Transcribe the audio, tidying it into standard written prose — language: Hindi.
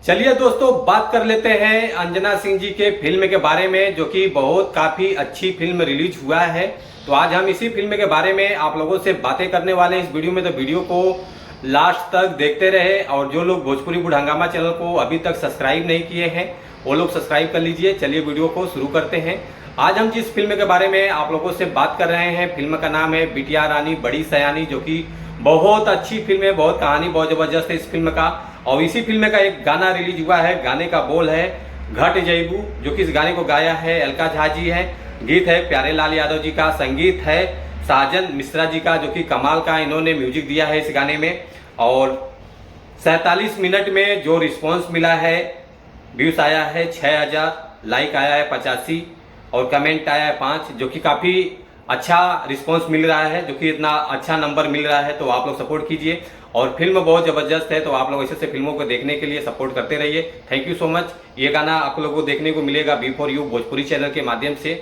चलिए दोस्तों, बात कर लेते हैं अंजना सिंह जी के फिल्म के बारे में, जो कि बहुत काफी अच्छी फिल्म रिलीज हुआ है। तो आज हम इसी फिल्म के बारे में आप लोगों से बातें करने वाले हैं इस वीडियो में। तो वीडियो को लास्ट तक देखते रहे, और जो लोग भोजपुरी बुढ़ हंगामा चैनल को अभी तक सब्सक्राइब नहीं किए हैं वो लोग सब्सक्राइब कर लीजिए। चलिए वीडियो को शुरू करते हैं। आज हम जिस फिल्म के बारे में आप लोगों से बात कर रहे हैं, फिल्म का नाम है बिटिया रानी बड़ी सयानी, जो कि बहुत अच्छी फिल्म है। बहुत कहानी बहुत जबरदस्त है इस फिल्म का। और इसी फिल्म का एक गाना रिलीज हुआ है। गाने का बोल है घट जैबू, जो कि इस गाने को गाया है अलका झा जी है। गीत है प्यारे लाल यादव जी का। संगीत है साजन मिश्रा जी का, जो कि कमाल का इन्होंने म्यूजिक दिया है इस गाने में। और 47 मिनट में जो रिस्पॉन्स मिला है, व्यूज आया है 6000, लाइक आया है 85 और कमेंट आया है 5, जो कि काफ़ी अच्छा रिस्पॉन्स मिल रहा है। जो कि इतना अच्छा नंबर मिल रहा है तो आप लोग सपोर्ट कीजिए। और फिल्म बहुत ज़बरदस्त है, तो आप लोग ऐसे फिल्मों को देखने के लिए सपोर्ट करते रहिए। Thank you so much. ये गाना आप लोगों को देखने को मिलेगा बी4U भोजपुरी चैनल के माध्यम से।